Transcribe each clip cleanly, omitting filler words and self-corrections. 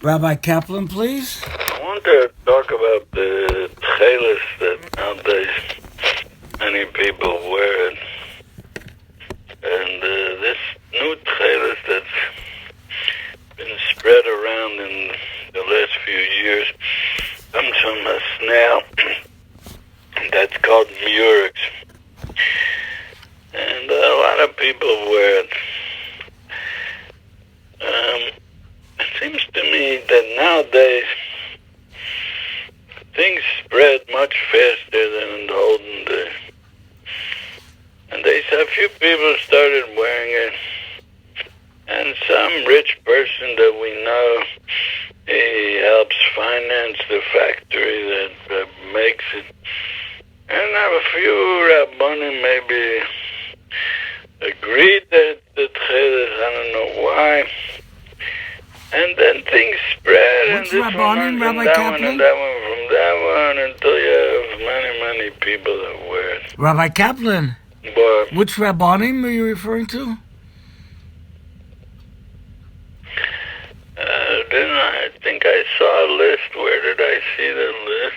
Rabbi Kaplan, please. I want to talk about the techeles that nowadays many people wear, and this new techeles that's been spread around in the last few years comes from a snail that's called murex, and a lot of people wear it. It seems to me that nowadays things spread much faster than in the olden days. And a few people started wearing it. And some rich person that we know, he helps finance the factory that makes it. And a few Rabbanim maybe agreed that the techeles, I don't know why. And then things spread, Which and this one learns from that one, and that one from that one, until you have many people that wear it. Rabbi Kaplan, But which Rabbanim are you referring to? then I think I saw a list. Where did I see the list?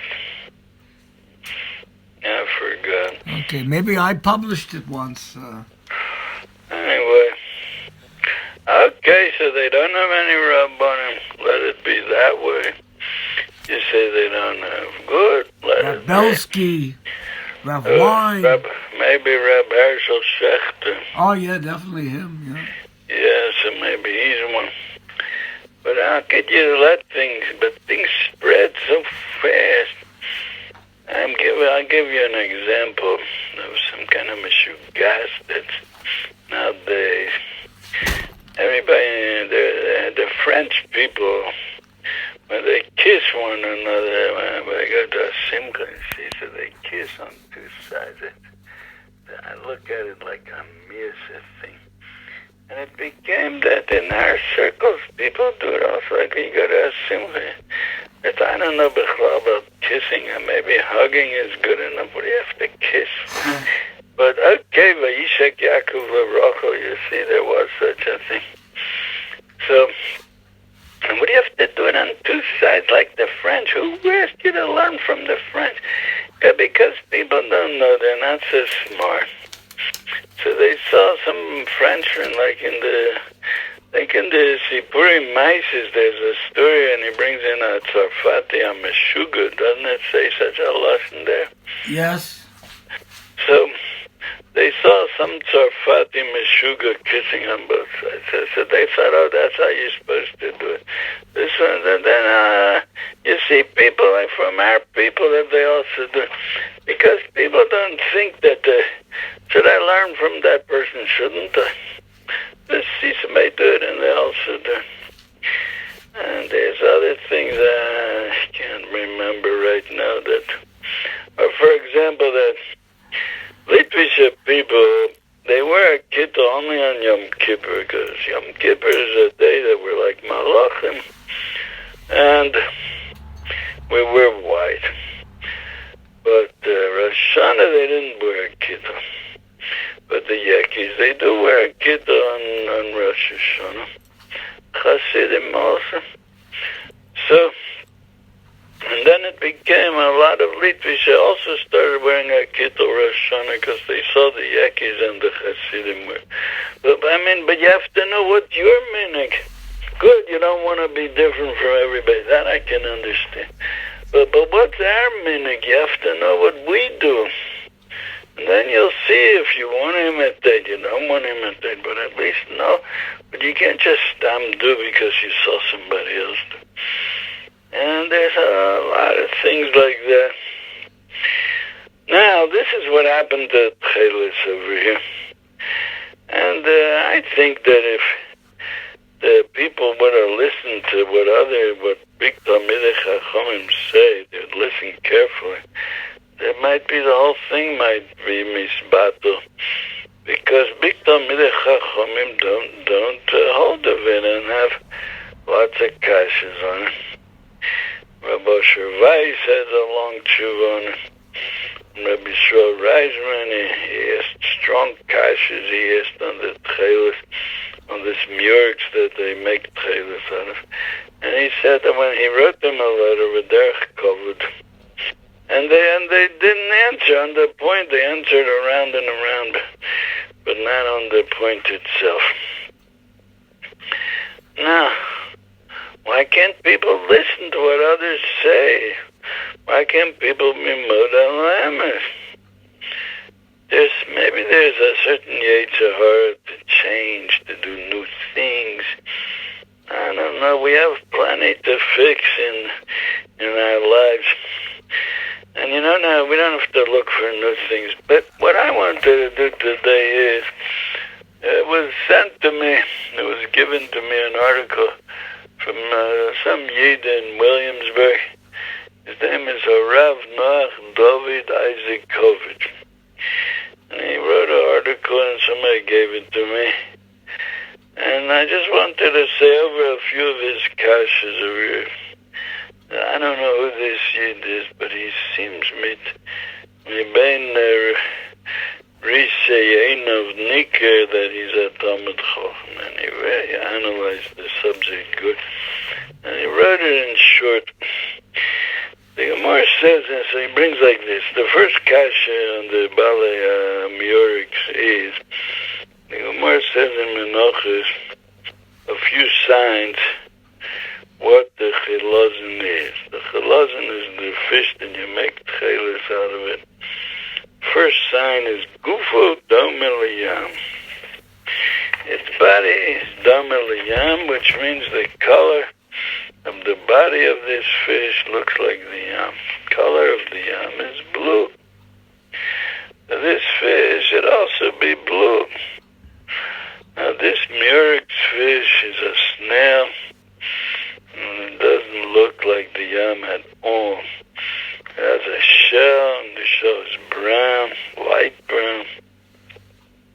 I forgot. Okay, maybe I published it once. Anyway. Okay, so they don't have any Rabbanim. Let it be that way. You say they don't have. Good. Let Rab it Belsky, Rav be. Wein. Maybe Rab Herschel Schechter. Oh, yeah, definitely him, yeah. Yeah, so maybe he's one. But how could you let things spread so fast? I'll give you an example of some kind of mishugas that's nowadays. Everybody, the French people, when they kiss one another, when they go to a simcha, so they kiss on two sides. I look at it like a music thing. And it became that in our circles, people do it also. Like you go to a simcha. I don't know about kissing, and maybe hugging is good enough, but you have to kiss. But okay, Vayishak Yaakov Rachel, you see there was such a thing. So, and what do you have to do it on two sides like the French? Who asked you to learn from the French? Because people don't know, they're not so smart. So they saw some Frenchmen, like in the Sipuri Mises, there's a story, and he brings in a Tzarfati, a Meshuga, doesn't it say such a lesson there? Yes. So they saw some Tzarfati Meshuga kissing on both sides. So they thought, oh, that's how you're supposed to do it. This one, and then you see people like from our people that they also do. Because people don't think that, should I learn from that person, shouldn't I? Let's see somebody do it, and they also do. And there's other things I can't remember right now that, or for example, that Litvish people, they wear a kitta only on Yom Kippur, because Yom Kippur is a day that we're like malachim, and we wear white. But Rosh Hashanah, they didn't wear a kitta. But the Yankees, they do wear a kitta on Rosh Hashanah. Hasidim also. So, and then it became a lot of Litvish also started wearing a kitta Rosh Hashanah because they saw the Yankees and the Hasidim wear. But you have to know what your minig. Good, you don't want to be different from everybody. That I can understand. But what's our minig? You have to know what we do. And then you'll see if you want to imitate, you don't want to imitate, but at least know. But you can't just do because you saw somebody else do. And there's a lot of things like that. Now, this is what happened to techeles over here. And I think that if the people would have listened to what big Talmidei Chachamim say, they'd listen carefully. There might be the whole thing might be misbato, because big Talmidei Chachamim don't hold of it and have lots of kashas on it. Rabbi Shirvais has a long tshuva on it. Rabbi Shmuel Reisman, he asked strong kashas, he asked on the techeles, on this murex that they make techeles out of. And he he said that when he wrote them a letter with their covered, and they didn't answer on the point. They answered around and around, but not on the point itself. Now, why can't people listen to what others say? Why can't people be modal? Maybe there's a certain Yetzirah to change, to do new things. I don't know. We have plenty to fix in our lives. And now we don't have to look for new things. But what I wanted to do today is, it was sent to me, it was given to me an article from some Yid in Williamsburg. His name is Rav Noach David Isaacovich. And he wrote an article and somebody gave it to me. And I just wanted to say over a few of his kashas over here. I don't know who this Yid is, but he seems Rishayin of Niker that he's a Talmud Chacham. And he really analyzed the subject good. And he wrote it in short. The Gemara says, and so he brings like this. The first kasha on the Balei Miorix is, the Gemara says in Menachos, a few signs what the chelazin is. The chelazin is the fish that you make techeles out of it. First sign is gufo dome liyam. Its body is dome liyam, which means the color of the body of this fish looks like the yam. Color of the yam is blue. Now, this fish should also be blue. Now, this murex fish is a snail, and it doesn't look like the yam at all. It has a shell, and the shell is brown, light brown.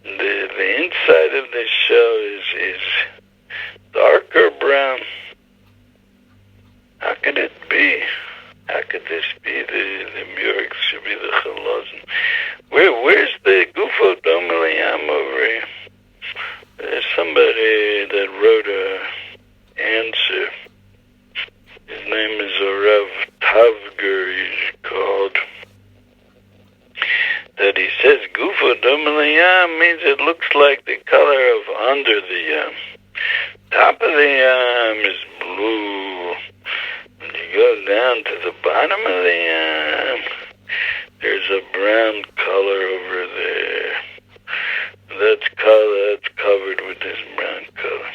The inside of the shell is darker brown. How could it be? How could this be? The murex should be the chelazin. Where's the gufo dome liyam over here? There's somebody that wrote a answer. His name is Rav Tavger, he's called. That he says gufo dome liyam means it looks like the color of under the yam. Top of the yam is blue. When you go down to the bottom of the yam, there's a brown color over there. That's covered with this brown color.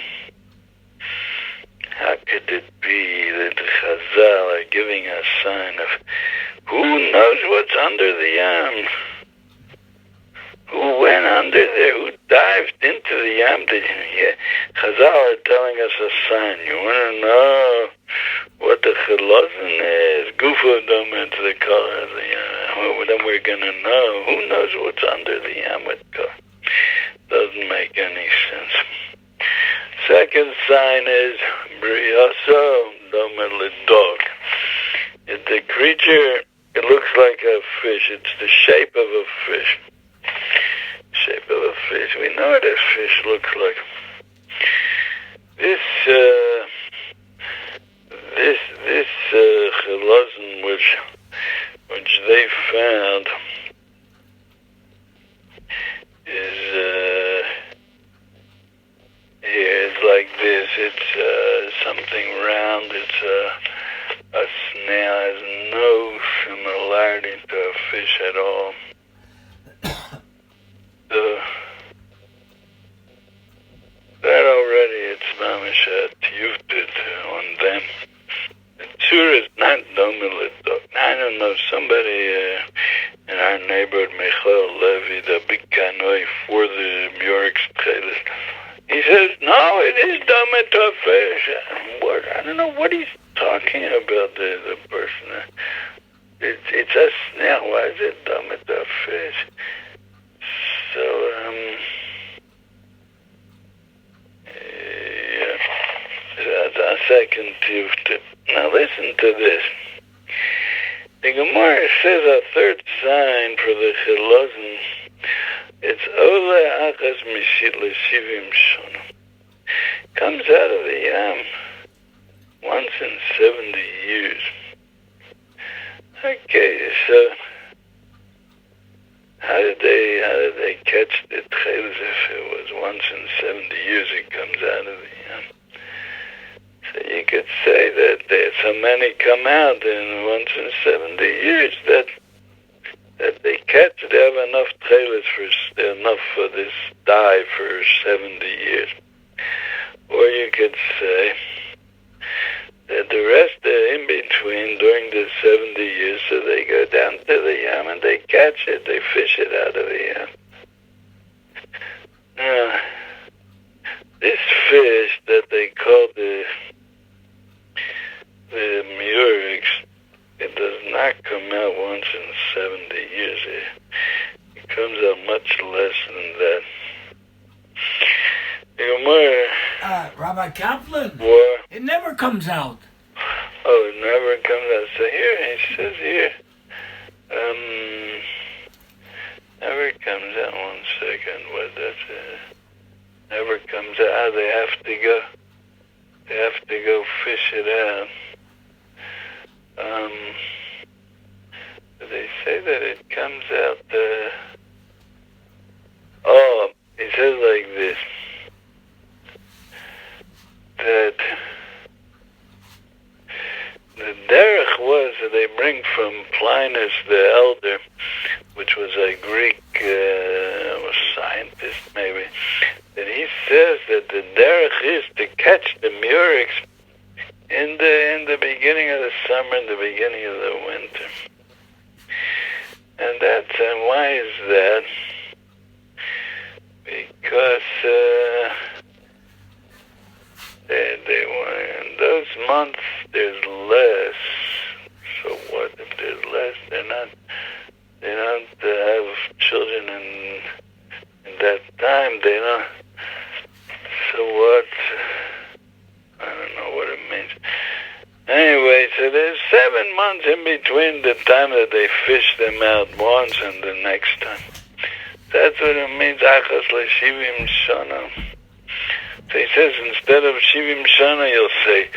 How could it be that the Chazal are giving a sign of who knows what's under the yam? Who went under there? Who dived into the yam? Chazal are telling us a sign. You want to know what the chelazin is? Gufo dome into the color of the yam. Well, then we're going to know. Who knows what's under the yam with color? Doesn't make any sense. Second sign is briyaso dome lidog. The creature, it looks like a fish. It's the shape of a fish. Shape of a fish. We know what a fish looks like. This chelazin which they found is it's like this. It's something round. It's a snail. Has no similarity to a fish at all. That already, it's mamish tiyutit on them. The tzur is not dominant. I don't know, somebody in our neighborhood, Michael Levy, the big kanoi for the murex techeles, he says, no, it is dominant to a fish. I don't know what he's talking about, the person. It's a snail. Why is it dominant to a fish? So, that's a second tip. Now listen to this. The Gemara says a third sign for the chelazin. It's Ola Achas Mishit L'Shivim Shana. Comes out of the yam. once in 70 years. Okay, so how did they catch the techeles if it was once in 70 years it comes out of the yam? So you could say that there's so many come out in once in 70 years that they catch, they have enough techeles for this dye for 70 years. Or you could say that the rest are in between during the 70 years, so they go down to the yam and they catch it, they fish it out of the yam. Now, this fish that they call the murex, it does not come out once in 70 years. It comes out much less than that. Rabbi Kaplan, War. it never comes out. Oh, it never comes out. So here, he says here, never comes out. 1 second, what that's never comes out. They have to go fish it out. They say that it comes out, he says like this, that the derech was that they bring from Plinus the Elder, which was a Greek scientist maybe, that he says that the derech is to catch the murex in the beginning of the summer and the beginning of the winter. And why is that? Because in those months there's less. So what if there's less? They don't have children in that time. They don't. So what? I don't know what it means. Anyway, so there's 7 months in between the time that they fish them out once and the next time. That's what it means, achas le'shivim shana. So he says instead of shivim shana, you'll say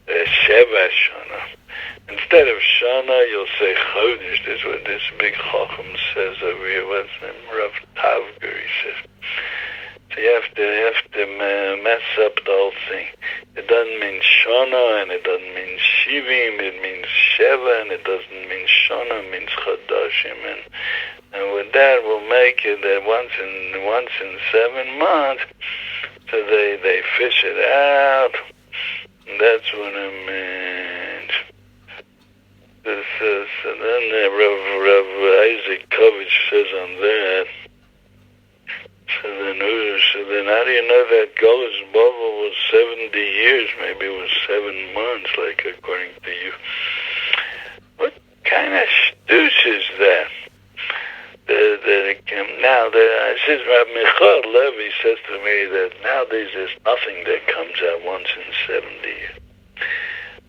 sheva shana. Instead of shana, you'll say chodesh. This is what this big chacham says over here. What's his name? Rav Tavger, he says. So you have to mess up the whole thing. It doesn't mean shana, and it doesn't mean shivim. It means sheva, and it doesn't mean shana. It means chadashim, and with that we'll make it that once in 7 months. So they fish it out. And that's what it means. So then Rav Isaac Kovich says on that. So then how do you know that Golos Bava was 70 years? Maybe it was 7 months, like according to you. What kind of stoosh is that? I says, Rabbi Michal Levy says to me that nowadays there's nothing that comes out once in 70 years.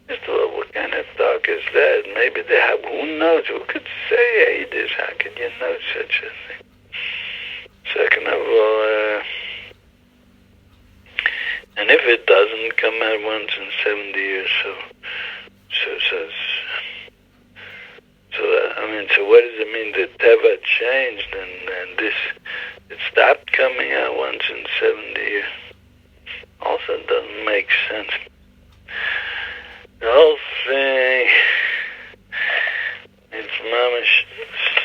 I thought, what kind of talk is that? Maybe they have, who knows? Who could say this? How could you know such a thing? Second of all, and if it doesn't come out once in 70 years, so what does it mean? The teva changed and this, it stopped coming out once in 70 years. Also doesn't make sense. The whole thing, it's mamish,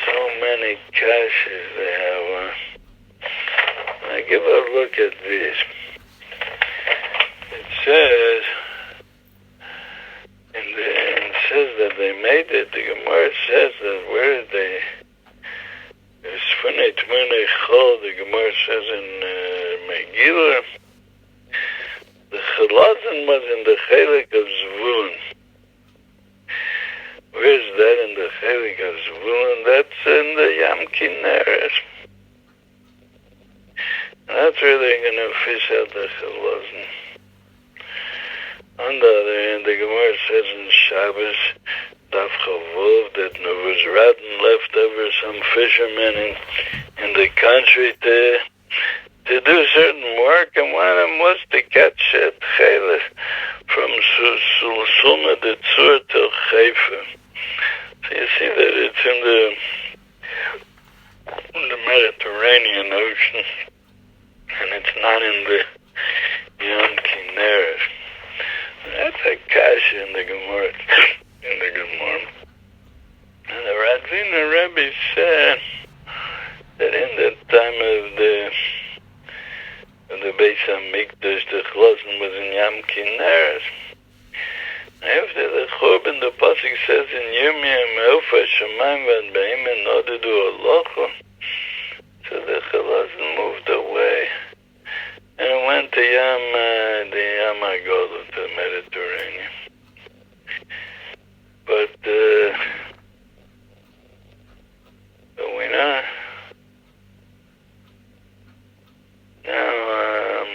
so many kashas they have. I give a look at this. It says, it says that they made it. The Gemara says that where did they? It's funny. The Gemara says in Megillah, the Chalazin was in the Chelik of Zvulun. Where is that in the Chelik of Zvulun? That's in the Yam Kinneret. That's where they're going to fish out the Chalazin. On the other hand, the Gemara says in Shabbos, Daf Chavov, that Nuvuz Radin left over some fishermen in the country to to do certain work, and one of them was to catch techeles from Sulma de Tzur till Haifa. So you see that it's in the Mediterranean Ocean, and it's not in the Yom Kinneret. That's a kasha in the Gemara. And the Radzina Rebbe said that in the time of the Beis HaMikdash, the Chlosin was in Yom Kinneret. After the Churban, the Pasuk says in Yirmiyah, Me'ofa Shemayim Vad Ba'im Nodedu Alocha. So the Chlosin moved away and went to the Yam HaGolah, to the Mediterranean. But we know now.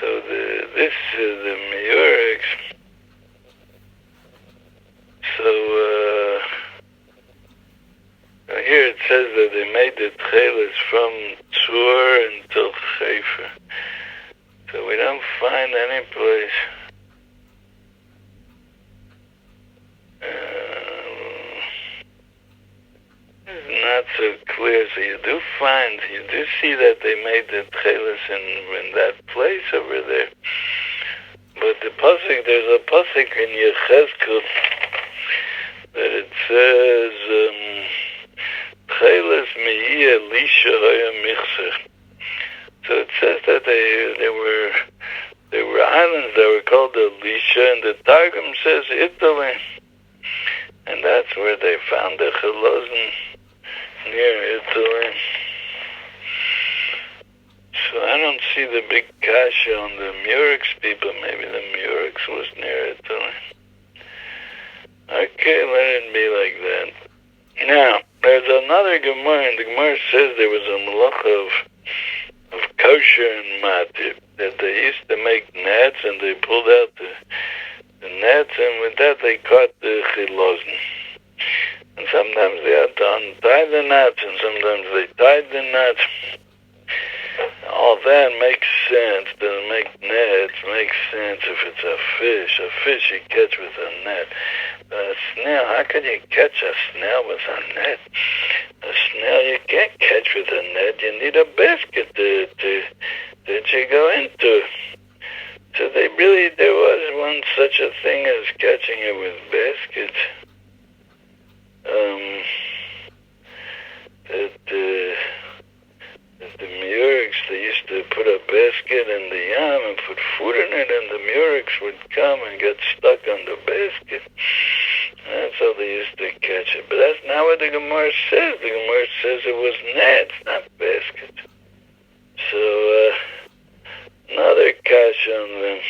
So the Miurics. So here it says that they made the techeles from Tzur until Haifa. So we don't find any place. It's not so clear. So you do see that they made the techeles in that place over there. But the pasuk, there's a pasuk in Yechezkel that it says, techeles mi'i Elisha haya michser. So it says that there were islands that were called Elisha, and the Targum says Italy. And that's where they found the Chelozin, near Italy. So I don't see the big kasha on the Murex people. Maybe the Murex was near Italy. Okay, let it be like that. Now, there's another Gemara, and the Gemara says there was a malacha of kosher and matib, that they used to make nets, and they pulled out the nets, and with that they caught the chilozin. And sometimes they had to untie the nets, and sometimes they tied the nets. All that makes sense. Doesn't make nets. Makes sense if it's a fish. A fish you catch with a net. But a snail, how could you catch a snail with a net? A snail you can't catch with a net. You need a basket that you go into. So there was one such a thing as catching it with baskets. The Murex, they used to put a basket in the yam and put food in it, and the Murex would come and get stuck on the basket. That's how they used to catch it. But that's not what the Gemara says. The Gemara says it was nets, not baskets. So, another kasha on them.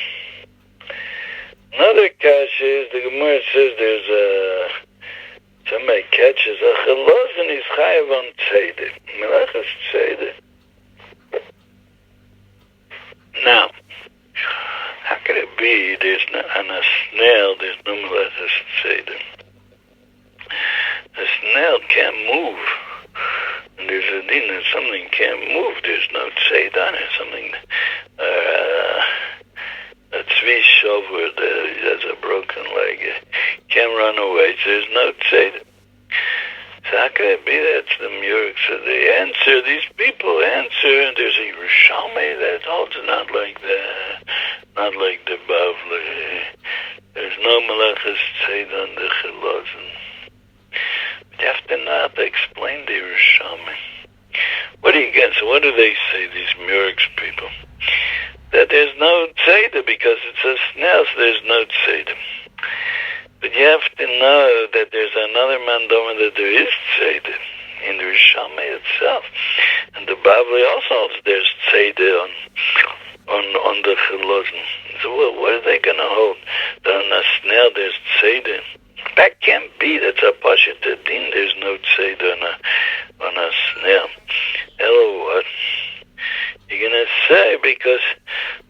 Another kasha is the Gemara says there's somebody catches a chelos and he's chayav on tzedek. Melachas tzedek. Now, how could it be on a snail there's no melachas tzedek? A snail can't move. And there's a din that something can't move. There's no tzed on it. Something, a tzvi shover that has a broken leg, can't run away. So there's no tzed. So how can it be that's the Murex? So they answer, these people answer, and there's a Yerushalmi that holds not like that, not like the Bavli. There's no melachas tzed on the chilozin. But you have to know how to explain the Yerushalmi. What do you get? So what do they say, these Murex people? That there's no tzeder because it's a snail, so there's no tzeder. But you have to know that there's another mandoma that there is tzeder in the Yerushalmi itself. And the Bavli also holds there's tzeder on the chilozin. So what are they going to hold? That on a snail there's tzeder? That can't be. That's a pasha din. There's no tzeder on a snail. Hello, what? You're going to say, because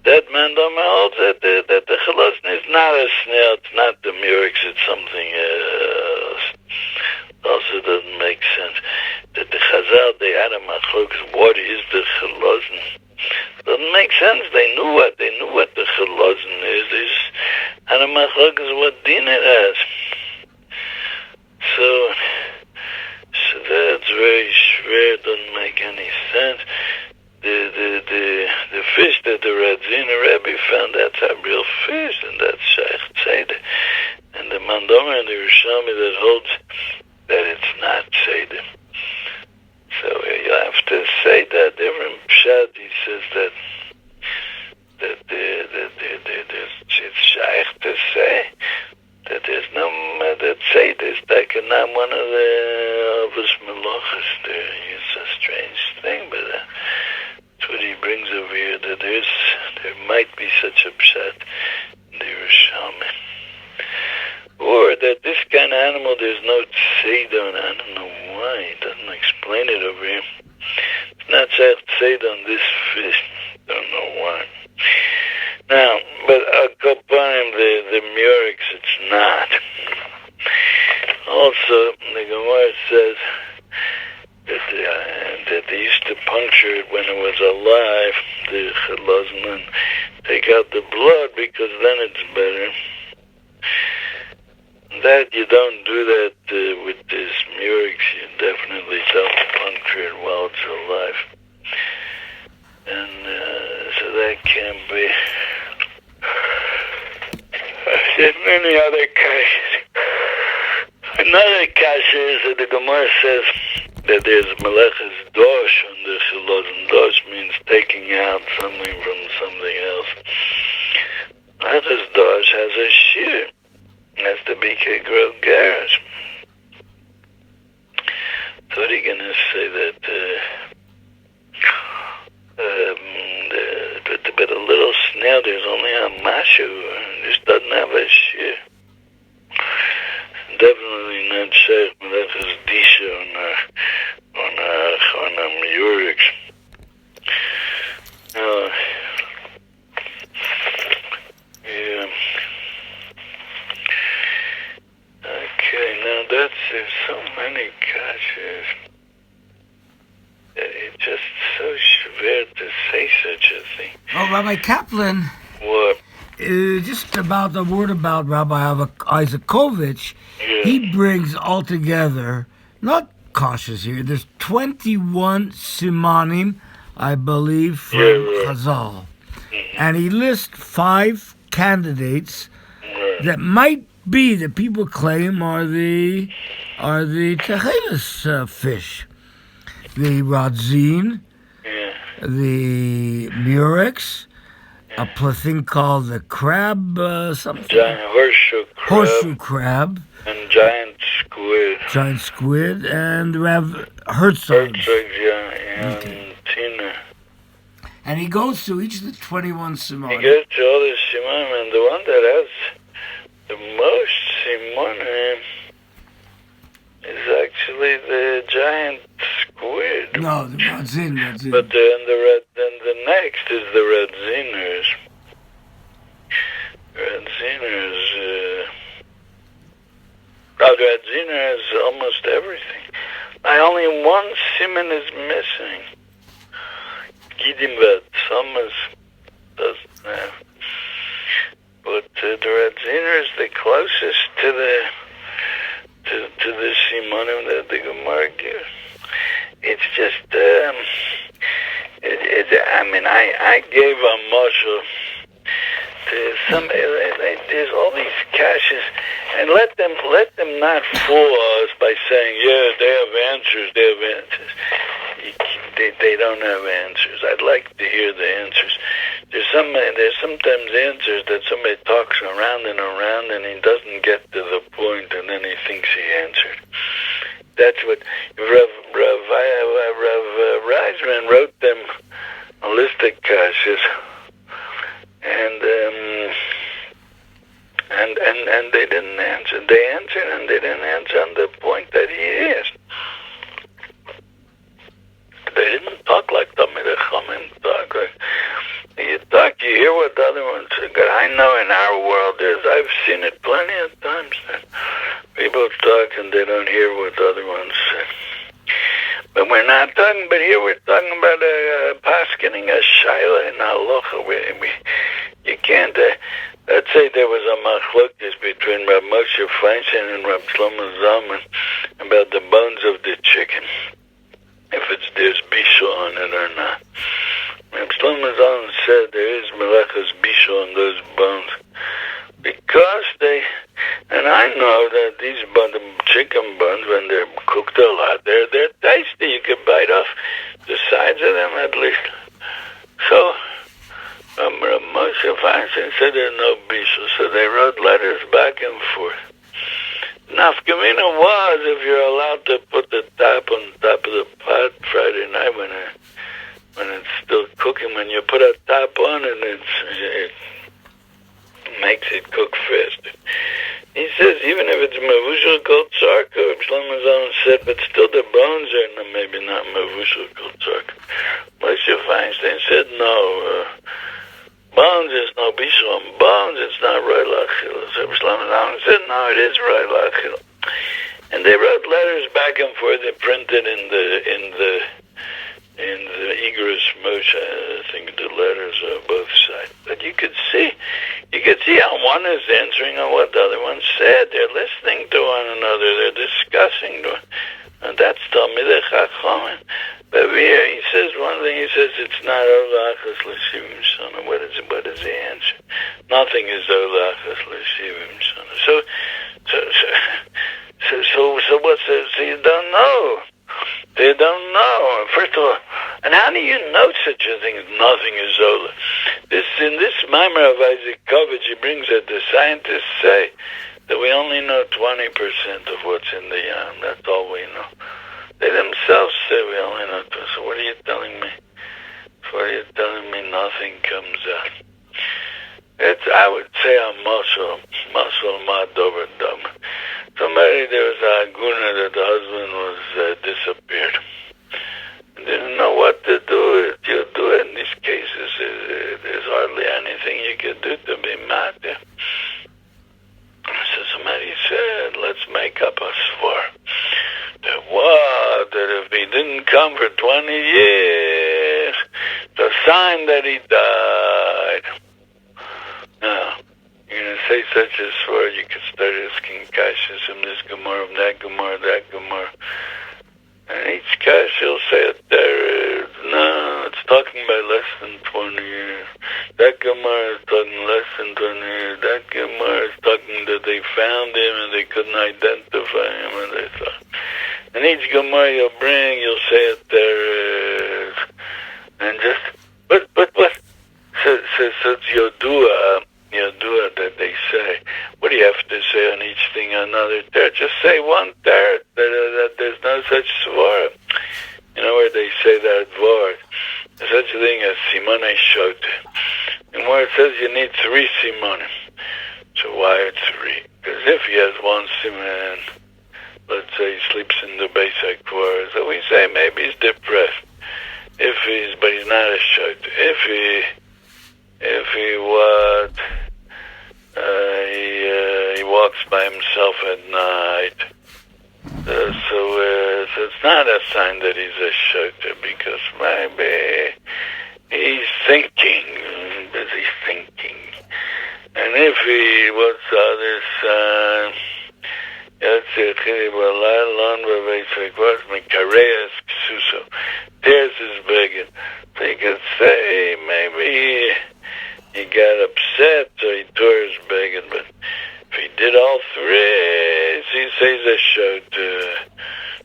that man holds that the chilozin is not a snail, it's not the Murex, it's something else. Also doesn't make sense. That the Chazal, they had a machlokes, a machlokas what din it has. So that's very schwer, doesn't make any sense. The fish that the Radzina Rebbe found, that's a real fish, and that's Shaykh Tzedek. And the Mandomer and the Yerushalmi that holds that it's not Tzedek. So you have to say that different pshat. He says that it's Shaykh to say that there's no that Tzedek is taken not one of the Avos Melachos. It's a strange thing, but that's what he brings over here. That there might be such a pshat in the Yerushalmi. Or that this kind of animal, there's no tzedon. I don't know why. He doesn't explain it over here. It's not tzedon, this fish. Don't know why. Now, but kaplan, the murex, it's not. Also, the Gemara says that they used to puncture it when it was alive, the chelazim, and take out the blood because then it's better. That you don't do that with this murex. You definitely don't puncture it while it's alive. And so that can be. There's many other cases. Another case is that the Gemara says that there's Melech's dosh on the Chilazim. Dosh means taking out something from something else. Melech's dosh has a shear. Has to be Kegro Garage. So what are you going to say that but a little snail, there's only a mashu, just doesn't have a shear. Definitely not Sheikh Melech's Disha on a Murex. Yeah. Okay, now there's so many kashas that it's just so schwer to say such a thing. Oh, Rabbi Kaplan. What? Just about the word about Rabbi Isaacovich, Yeah. he brings altogether, not cautious here, there's 21 simanim, I believe, from Chazal. And he lists 5 candidates that might be that people claim are the techeles fish, the radzin, the murex, a thing called the crab, something. Giant Horseshoe crab. And giant squid. Giant squid and Rav Herzog. And Tina. And he goes through each of the 21 He simanim. gets to all the simanim, and the one that has the most simanim is actually the giant squid. No, the radzin. But then the next is the radziners. The radziner has almost everything. Only one siman is missing. Gidim Vatsamas doesn't have. But the radziner is the closest to the simanim that the Gemara gives. It's just, I gave a mushroom to somebody. There's all these caches, and let them not fool us by saying, yeah, they have answers. They don't have answers. I'd like to hear the answers. There's sometimes answers that somebody talks around and he doesn't get to the point, and then he thinks he answered. That's what Rav Reisman wrote them holistic caches, and they didn't answer. They answered, and they didn't answer on the point that he asked. They didn't talk like Talmidei Chachamim talk. You hear what the other ones say. I know in our world, I've seen it plenty of times that people talk and they don't hear what the other ones say. But we're not talking, but here we're talking about paskening a shaila in halacha. You can't, that's say there was a machlokes between Rab Moshe Feinstein and Rab Shlomo Zalman about the bones of the chicken, if there's bishul on it or not. Rab Shlomo Zalman said there is melechas bishul on those bones because and I know that these the chicken bones, when they're cooked a lot, they're tasty. You can bite off the sides of them at least. So Moshe Feinstein said there's no bishul, so they wrote letters back and forth. Nafkamina was if you're allowed to put the top on top of the pot Friday night when it's still cooking. When you put a top on it, it makes it cook faster. He says even if it's mavushal kol tzarka, Shlomo Zalman said, but still the bones are maybe not mavushal kol tzarka. Moshe Feinstein said no. Bones is no bishul on bones. It's not roy lachil. So Shlomo Zalman said no, it is roy lachil. And they wrote letters back and forth. They printed in the Igros Moshe. I think the letters are both sides. But you could see how one is answering on what the other one said. They're listening to one another. They're discussing. And that's Talmidei Chachamim. But here he says one thing. He says it's not olachas l'shivim shana. What is the answer? Nothing is olachas l'shivim shana. So what? So you don't know. They don't know. First of all, and how do you know such a thing as nothing is Zola? In this Maimer of Isaac Kovach, he brings that the scientists say that we only know 20% of what's in the yam. That's all we know. They themselves say we only know 20%. So what are you telling me? What are you telling me nothing comes out? I would say a muscle mad over dumb. There was a aguna that the husband was disappeared. Didn't know what to do. You do it in these cases. There's hardly anything you can do to be mad. So somebody said, let's make up a svar. That if he didn't come for 20 years, it's a sign that he died. Now, you're going to say such a svar, you could start asking kashas from this Gemara, from that Gemara, that Gemara. And each kash will say it there. No, it's talking about less than 20 years. That Gemara is talking less than 20 years. That Gemara is talking that they found him and they couldn't identify him and they thought. And each Gemara you'll bring, you'll say it there. And just, but what? So it's Yodua that they say. What do you have to say on each thing another teretz? Just say one teretz that there's no such svar. You know where they say that word? There's such a thing as simone shot. And where it says you need 3 simonim. So why 3? Because if he has 1 simon, let's say he sleeps in the basic quarters, so we say maybe he's depressed. But he's not a shot. If he walks by himself at night, so it's not a sign that he's a shooter, because maybe he's thinking, busy thinking. And if he, what's the other sign? Tears his beggar. So you could say maybe he got upset, so he tore his beggar. But if he did all 3, he says a shot.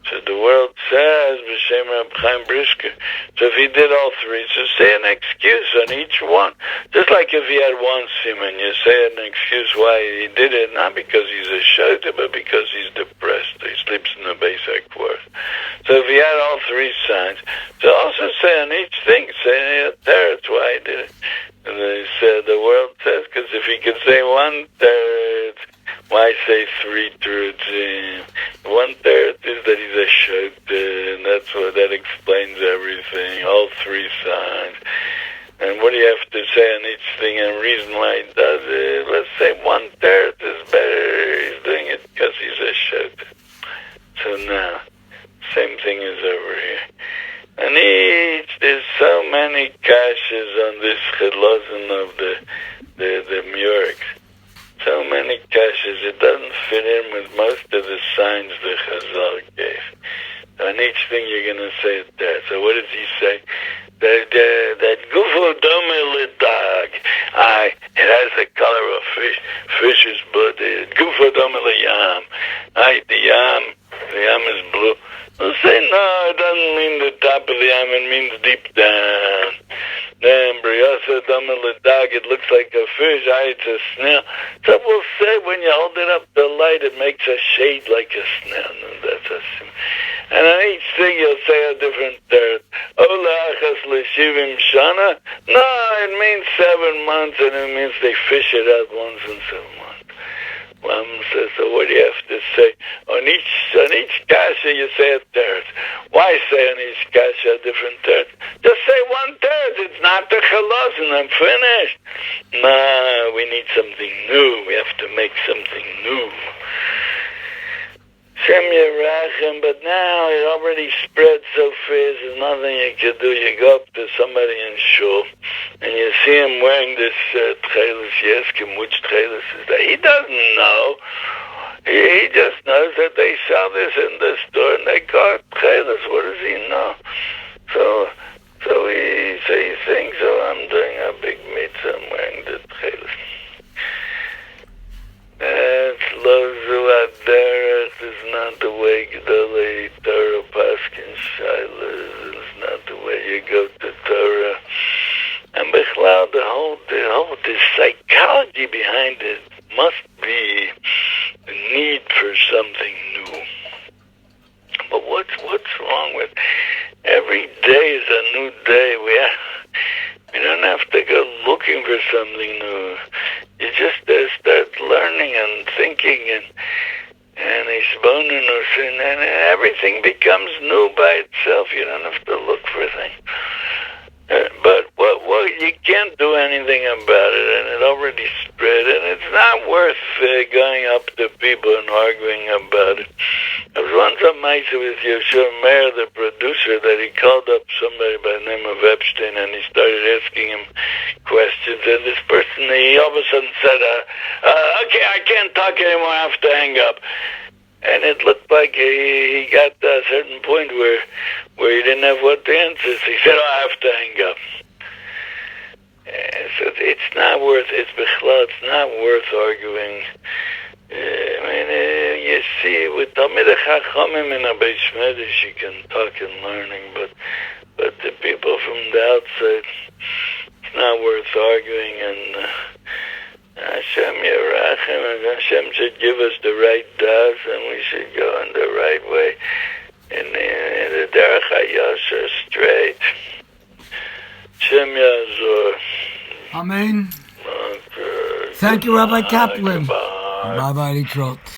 So the world says, B'Shem Reb Chaim Brisker. So if he did all 3, so say an excuse on each one. Just like if he had 1 simon, you say an excuse why he did it, not because he's a shoter, but because he's depressed. He sleeps in the basic quarters. So if he had all 3 signs, so also say on each thing, say a teretz why he did it. And they said, the world says, because if he could say 1 teretz, why say 3 terutzim? 1 teretz is that he's a shoter, and that explains everything, all 3 signs. And what do you have to say on each thing and reason why he does it? Let's say 1 teretz is better, he's doing it because he's a shoter. So now, same thing is over here. And there's so many kashas on this chilazon of the murex. it doesn't fit in with most of the signs the Chazal gave. On each thing you're going to say it there. So what does he say? That gufo dome ledag. It has the color of fish's blood. Gufo dome leyam. The yam is blue. They'll say, no, it doesn't mean the top of the yam, it means deep down. Then briyasa dome ledag, it looks like a fish. It's a snail. So we'll say when you hold it up to the light, it makes a shade like a snail. That's a and on each thing you'll say a different third. Ola achas l'shivim shana. No, it means 7 months, and it means they fish it out once in 7 months. Ram says, so what do you have to say? On each kasha you say a third. Why say on each kasha a different third? Just say 1/3. It's not the chalos, and I'm finished. No, we need something new. We have to make something new. Shem Yerachem, but now it already spread so fast, there's nothing you can do. You go up to somebody in shul, and you see him wearing this techeles. You ask him which techeles is that. He doesn't know. He just knows that they sell this in the store, and they call it techeles. What does he know? So he thinks, oh, I'm doing a big mitzvah, I'm wearing the techeles. That's lozu aderech is not the way Gedolei Torah Paskin Shilas. It's not the way you go to Torah. And Bechlal, the whole psychology behind it must be the need for something new. But what's wrong with every day is a new day? We don't have to go looking for something new. You just start learning and thinking and everything becomes new by itself. You don't have to look for things. But you can't do anything about it, and it already spread, and it's not worth going up to people and arguing about it. There was once a mice with Yeshua Meir, the producer, that he called up somebody by the name of Epstein, and he started asking him questions, and this person, he all of a sudden said, okay, I can't talk anymore, I have to hang up. And it looked like he got to a certain point where he didn't have what to answer. So he said, I have to hang up. So it's not worth arguing. You see, with Talmidei Chachamim in a Beis Medrash, you can talk and learning, but the people from the outside, it's not worth arguing, and Hashem Yerachem, and Hashem should give us the right das, and we should go in the right way, in the Derech HaYasher, straight. Hashem Yazor. Amen. Thank you, Rabbi Kaplan. Bye-bye, Litrot.